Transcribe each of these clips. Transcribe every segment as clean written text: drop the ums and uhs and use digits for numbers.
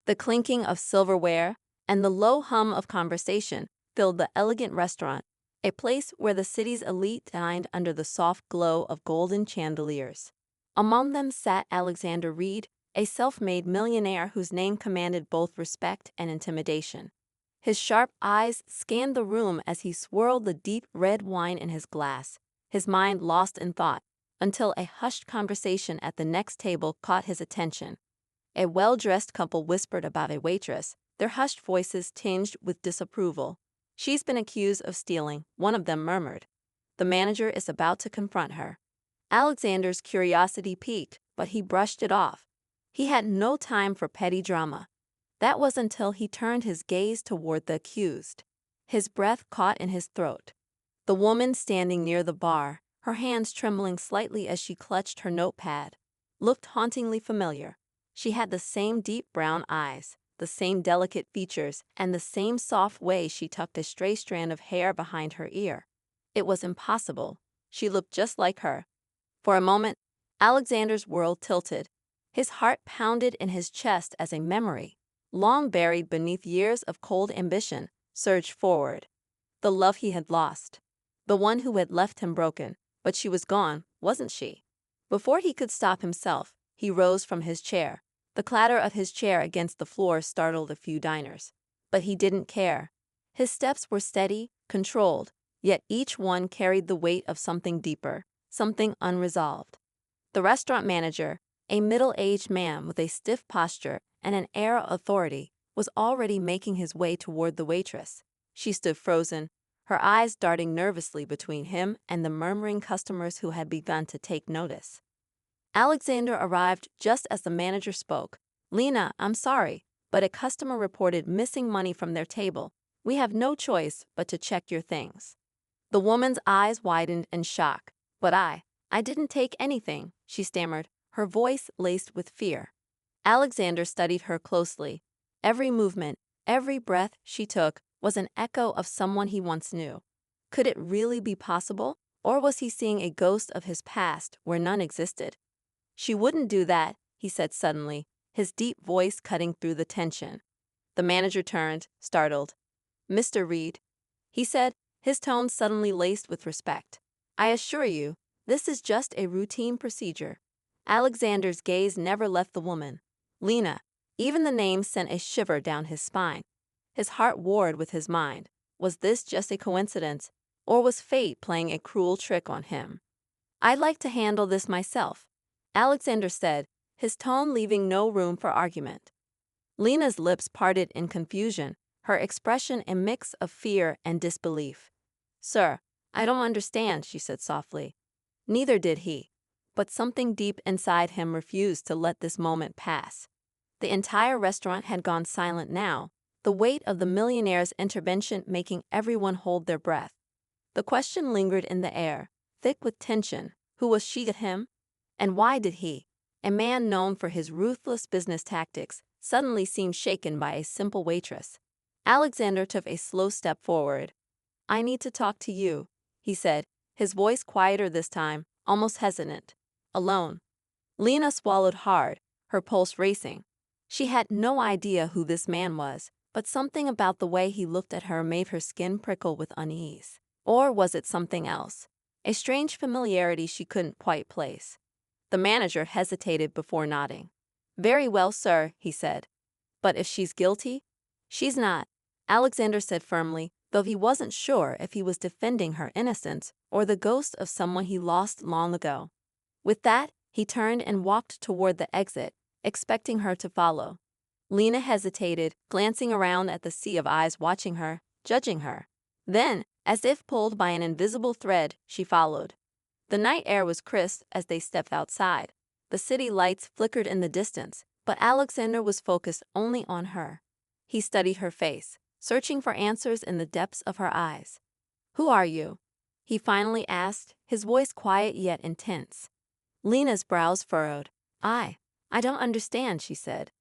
The clinking of silverware and the low hum of conversation filled the elegant restaurant, a place where the city's elite dined under the soft glow of golden chandeliers. Among them sat Alexander Reed, a self-made millionaire whose name commanded both respect and intimidation. His sharp eyes scanned the room as he swirled the deep red wine in his glass, his mind lost in thought, until a hushed conversation at the next table caught his attention. A well-dressed couple whispered about a waitress, their hushed voices tinged with disapproval. "She's been accused of stealing," one of them murmured. "The manager is about to confront her." Alexander's curiosity piqued, but he brushed it off. He had no time for petty drama. That was until he turned his gaze toward the accused. His breath caught in his throat. The woman standing near the bar, her hands trembling slightly as she clutched her notepad, looked hauntingly familiar. She had the same deep brown eyes, the same delicate features, and the same soft way she tucked a stray strand of hair behind her ear. It was impossible. She looked just like her. For a moment, Alexander's world tilted. His heart pounded in his chest as a memory, long buried beneath years of cold ambition, surged forward. The love he had lost. The one who had left him broken. But she was gone, wasn't she? Before he could stop himself, he rose from his chair. The clatter of his chair against the floor startled a few diners. But he didn't care. His steps were steady, controlled, yet each one carried the weight of something deeper, something unresolved. The restaurant manager, a middle-aged man with a stiff posture and an air of authority, was already making his way toward the waitress. She stood frozen, her eyes darting nervously between him and the murmuring customers who had begun to take notice. Alexander arrived just as the manager spoke. "Lena, I'm sorry, but a customer reported missing money from their table. We have no choice but to check your things." The woman's eyes widened in shock. "But I didn't take anything," she stammered, her voice laced with fear. Alexander studied her closely. Every movement, every breath she took was an echo of someone he once knew. Could it really be possible, or was he seeing a ghost of his past where none existed? "She wouldn't do that," he said suddenly, his deep voice cutting through the tension. The manager turned, startled. "Mr. Reed," he said, his tone suddenly laced with respect. "I assure you, this is just a routine procedure." Alexander's gaze never left the woman. Lena. Even the name sent a shiver down his spine. His heart warred with his mind. Was this just a coincidence, or was fate playing a cruel trick on him? "I'd like to handle this myself," Alexander said, his tone leaving no room for argument. Lena's lips parted in confusion, her expression a mix of fear and disbelief. "Sir, I don't understand," she said softly. Neither did he. But something deep inside him refused to let this moment pass. The entire restaurant had gone silent now, the weight of the millionaire's intervention making everyone hold their breath. The question lingered in the air, thick with tension. Who was she to him? And why did he, a man known for his ruthless business tactics, suddenly seem shaken by a simple waitress? Alexander took a slow step forward. "I need to talk to you," he said, his voice quieter this time, almost hesitant. "Alone." Lena swallowed hard, her pulse racing. She had no idea who this man was, but something about the way he looked at her made her skin prickle with unease. Or was it something else? A strange familiarity she couldn't quite place. The manager hesitated before nodding. "Very well, sir," he said. "But if she's guilty?" "She's not," Alexander said firmly, though he wasn't sure if he was defending her innocence or the ghost of someone he lost long ago. With that, he turned and walked toward the exit, expecting her to follow. Lena hesitated, glancing around at the sea of eyes watching her, judging her. Then, as if pulled by an invisible thread, she followed. The night air was crisp as they stepped outside. The city lights flickered in the distance, but Alexander was focused only on her. He studied her face, searching for answers in the depths of her eyes. "Who are you?" he finally asked, his voice quiet yet intense. Lena's brows furrowed. I don't understand," she said.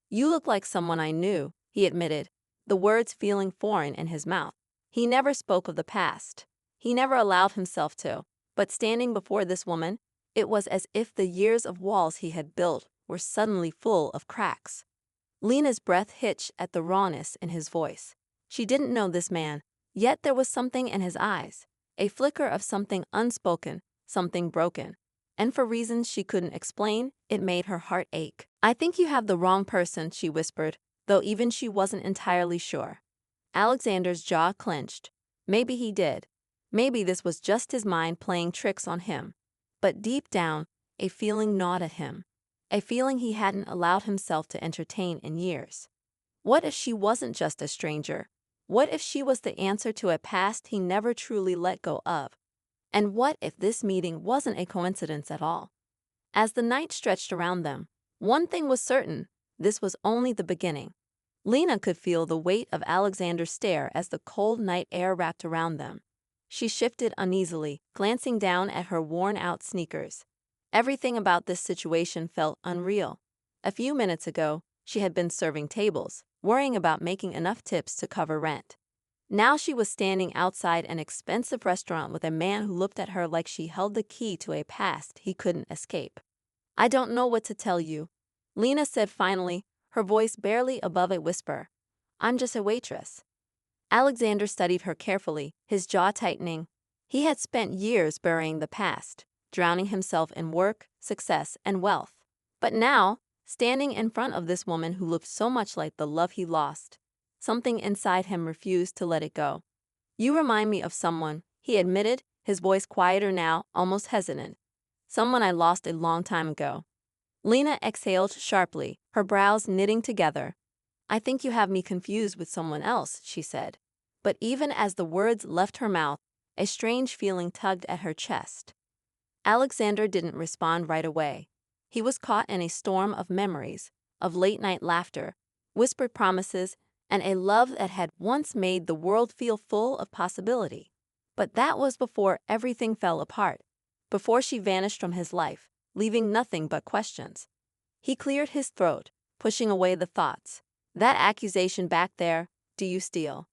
"You look like someone I knew," he admitted, the words feeling foreign in his mouth. He never spoke of the past. He never allowed himself to. But standing before this woman, it was as if the years of walls he had built were suddenly full of cracks. Lena's breath hitched at the rawness in his voice. She didn't know this man, yet there was something in his eyes, a flicker of something unspoken, something broken. And for reasons she couldn't explain, it made her heart ache. "I think you have the wrong person," she whispered, though even she wasn't entirely sure. Alexander's jaw clenched. Maybe he did. Maybe this was just his mind playing tricks on him. But deep down, a feeling gnawed at him. A feeling he hadn't allowed himself to entertain in years. What if she wasn't just a stranger? What if she was the answer to a past he never truly let go of? And what if this meeting wasn't a coincidence at all? As the night stretched around them, one thing was certain: this was only the beginning. Lena could feel the weight of Alexander's stare as the cold night air wrapped around them. She shifted uneasily, glancing down at her worn-out sneakers. Everything about this situation felt unreal. A few minutes ago, she had been serving tables, worrying about making enough tips to cover rent. Now she was standing outside an expensive restaurant with a man who looked at her like she held the key to a past he couldn't escape. "I don't know what to tell you," Lena said finally, her voice barely above a whisper. "I'm just a waitress." Alexander studied her carefully, his jaw tightening. He had spent years burying the past, drowning himself in work, success, and wealth. But now, standing in front of this woman who looked so much like the love he lost, something inside him refused to let it go. "You remind me of someone," he admitted, his voice quieter now, almost hesitant. "Someone I lost a long time ago." Lena exhaled sharply, her brows knitting together. "I think you have me confused with someone else," she said. But even as the words left her mouth, a strange feeling tugged at her chest. Alexander didn't respond right away. He was caught in a storm of memories, of late-night laughter, whispered promises, and a love that had once made the world feel full of possibility. But that was before everything fell apart, before she vanished from his life, leaving nothing but questions. He cleared his throat, pushing away the thoughts. "That accusation back there, do you steal?"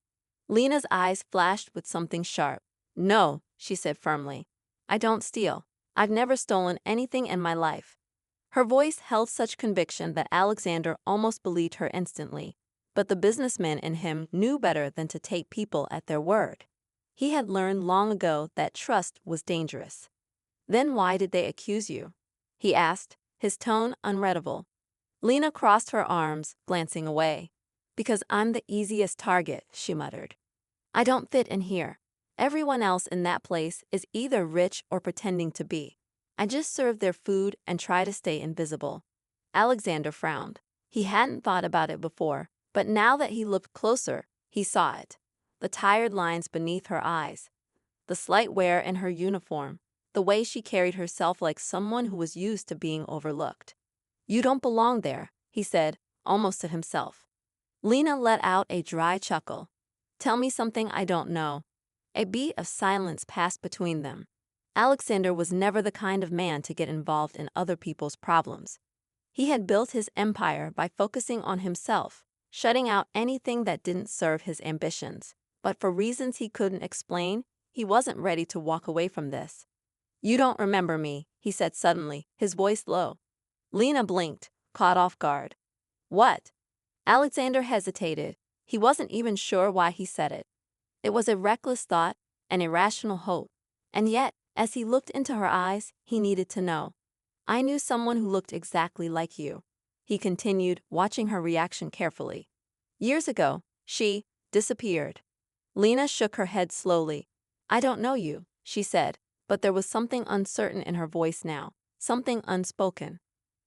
Lena's eyes flashed with something sharp. "No," she said firmly. "I don't steal. I've never stolen anything in my life." Her voice held such conviction that Alexander almost believed her instantly. But the businessman in him knew better than to take people at their word. He had learned long ago that trust was dangerous. "Then why did they accuse you?" he asked, his tone unreadable. Lena crossed her arms, glancing away. "Because I'm the easiest target," she muttered. "I don't fit in here. Everyone else in that place is either rich or pretending to be. I just serve their food and try to stay invisible." Alexander frowned. He hadn't thought about it before, but now that he looked closer, he saw it. The tired lines beneath her eyes, the slight wear in her uniform, the way she carried herself like someone who was used to being overlooked. "You don't belong there," he said, almost to himself. Lena let out a dry chuckle. "Tell me something I don't know." A beat of silence passed between them. Alexander was never the kind of man to get involved in other people's problems. He had built his empire by focusing on himself, shutting out anything that didn't serve his ambitions. But for reasons he couldn't explain, he wasn't ready to walk away from this. "You don't remember me," he said suddenly, his voice low. Lena blinked, caught off guard. "What?" Alexander hesitated. He wasn't even sure why he said it. It was a reckless thought, an irrational hope. And yet, as he looked into her eyes, he needed to know. "I knew someone who looked exactly like you," he continued, watching her reaction carefully. "Years ago, she disappeared." Lena shook her head slowly. "I don't know you," she said, but there was something uncertain in her voice now, something unspoken.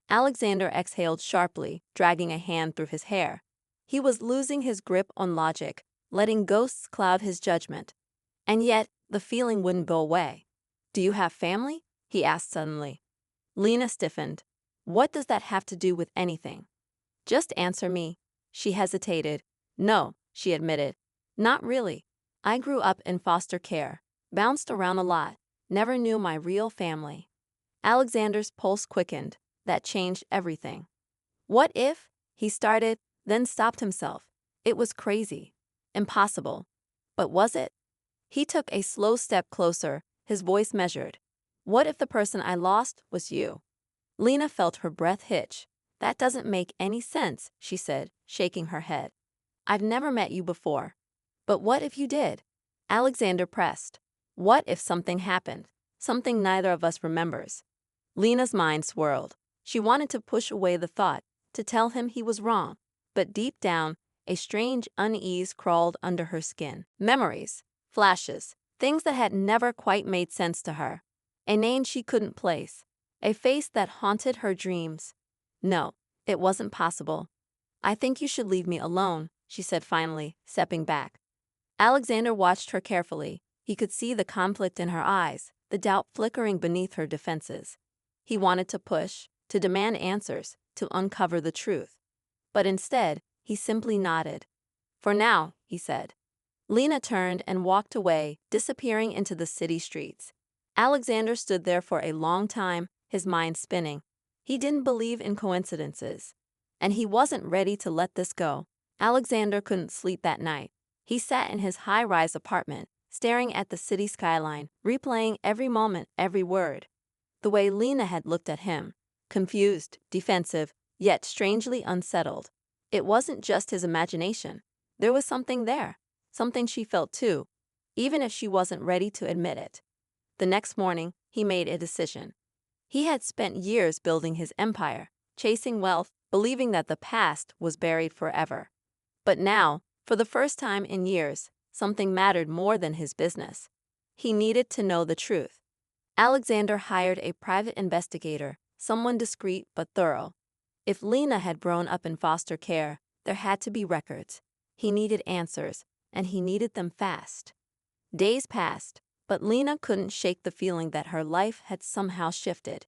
Alexander exhaled sharply, dragging a hand through his hair. He was losing his grip on logic, letting ghosts cloud his judgment. And yet, the feeling wouldn't go away. "Do you have family?" he asked suddenly. Lena stiffened. "What does that have to do with anything?" "Just answer me." She hesitated. "No," she admitted. "Not really. I grew up in foster care, bounced around a lot, never knew my real family." Alexander's pulse quickened. That changed everything. "What if?" he started, then stopped himself. It was crazy. Impossible. But was it? He took a slow step closer, his voice measured. "What if the person I lost was you?" Lena felt her breath hitch. That doesn't make any sense, she said, shaking her head. I've never met you before. But what if you did? Alexander pressed. What if something happened? Something neither of us remembers. Lena's mind swirled. She wanted to push away the thought, to tell him he was wrong. But deep down, a strange unease crawled under her skin. Memories, flashes, things that had never quite made sense to her. A name she couldn't place. A face that haunted her dreams. No, it wasn't possible. I think you should leave me alone, she said finally, stepping back. Alexander watched her carefully. He could see the conflict in her eyes, the doubt flickering beneath her defenses. He wanted to push, to demand answers, to uncover the truth. But instead, he simply nodded. For now, he said. Lena turned and walked away, disappearing into the city streets. Alexander stood there for a long time, his mind spinning. He didn't believe in coincidences. And he wasn't ready to let this go. Alexander couldn't sleep that night. He sat in his high-rise apartment, staring at the city skyline, replaying every moment, every word. The way Lena had looked at him, confused, defensive, yet strangely unsettled. It wasn't just his imagination. There was something there, something she felt too, even if she wasn't ready to admit it. The next morning, he made a decision. He had spent years building his empire, chasing wealth, believing that the past was buried forever. But now, for the first time in years, something mattered more than his business. He needed to know the truth. Alexander hired a private investigator, someone discreet but thorough. If Lena had grown up in foster care, there had to be records. He needed answers, and he needed them fast. Days passed, but Lena couldn't shake the feeling that her life had somehow shifted.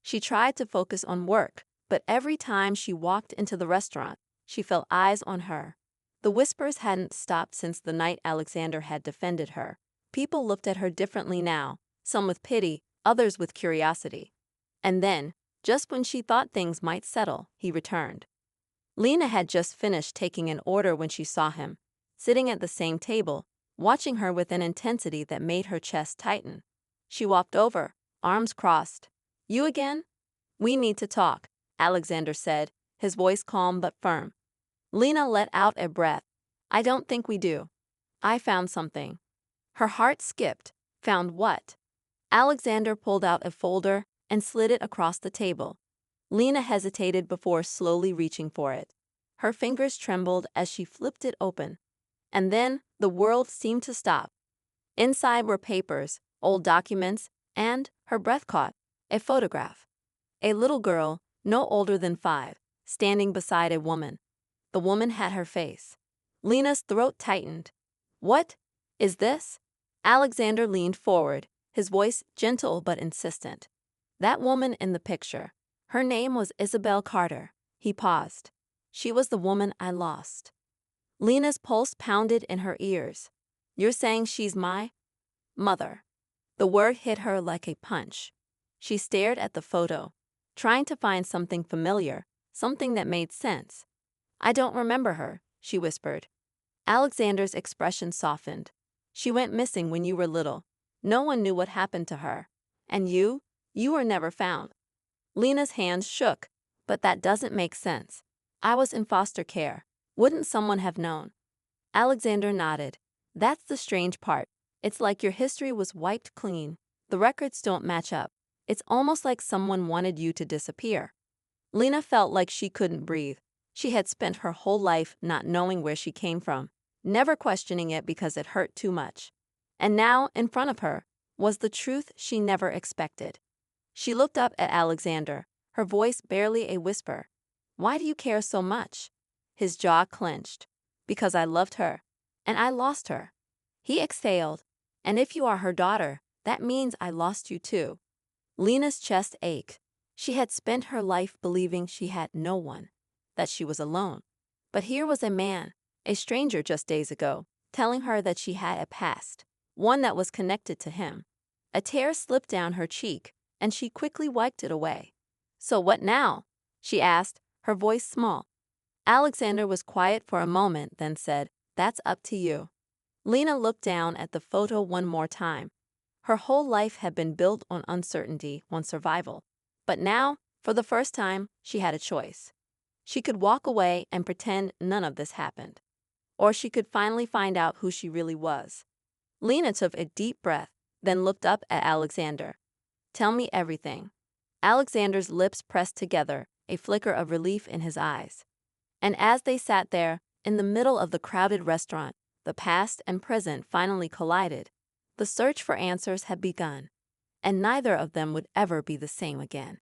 She tried to focus on work, but every time she walked into the restaurant, she felt eyes on her. The whispers hadn't stopped since the night Alexander had defended her. People looked at her differently now, some with pity, others with curiosity. And then, just when she thought things might settle, he returned. Lena had just finished taking an order when she saw him, sitting at the same table, watching her with an intensity that made her chest tighten. She walked over, arms crossed. You again? We need to talk, Alexander said, his voice calm but firm. Lena let out a breath. I don't think we do. I found something. Her heart skipped. Found what? Alexander pulled out a folder and slid it across the table. Lena hesitated before slowly reaching for it. Her fingers trembled as she flipped it open. And then the world seemed to stop. Inside were papers, old documents, and, her breath caught, a photograph. A little girl, no older than 5, standing beside a woman. The woman had her face. Lena's throat tightened. What is this? Alexander leaned forward, his voice gentle but insistent. That woman in the picture. Her name was Isabel Carter. He paused. She was the woman I lost. Lena's pulse pounded in her ears. You're saying she's my mother? The word hit her like a punch. She stared at the photo, trying to find something familiar, something that made sense. I don't remember her, she whispered. Alexander's expression softened. She went missing when you were little. No one knew what happened to her. And you were never found. Lena's hands shook. But that doesn't make sense. I was in foster care. Wouldn't someone have known? Alexander nodded. That's the strange part. It's like your history was wiped clean. The records don't match up. It's almost like someone wanted you to disappear. Lena felt like she couldn't breathe. She had spent her whole life not knowing where she came from, never questioning it because it hurt too much. And now, in front of her, was the truth she never expected. She looked up at Alexander, her voice barely a whisper. Why do you care so much? His jaw clenched. Because I loved her. And I lost her. He exhaled. And if you are her daughter, that means I lost you too. Lena's chest ached. She had spent her life believing she had no one, that she was alone. But here was a man, a stranger just days ago, telling her that she had a past, one that was connected to him. A tear slipped down her cheek, and she quickly wiped it away. So what now? She asked, her voice small. Alexander was quiet for a moment, then said, That's up to you. Lena looked down at the photo one more time. Her whole life had been built on uncertainty, on survival. But now, For the first time, she had a choice. She could walk away and pretend none of this happened. Or she could finally find out who she really was. Lena took a deep breath, then looked up at Alexander. "Tell me everything." Alexander's lips pressed together, a flicker of relief in his eyes. And as they sat there, in the middle of the crowded restaurant, the past and present finally collided. The search for answers had begun, and neither of them would ever be the same again.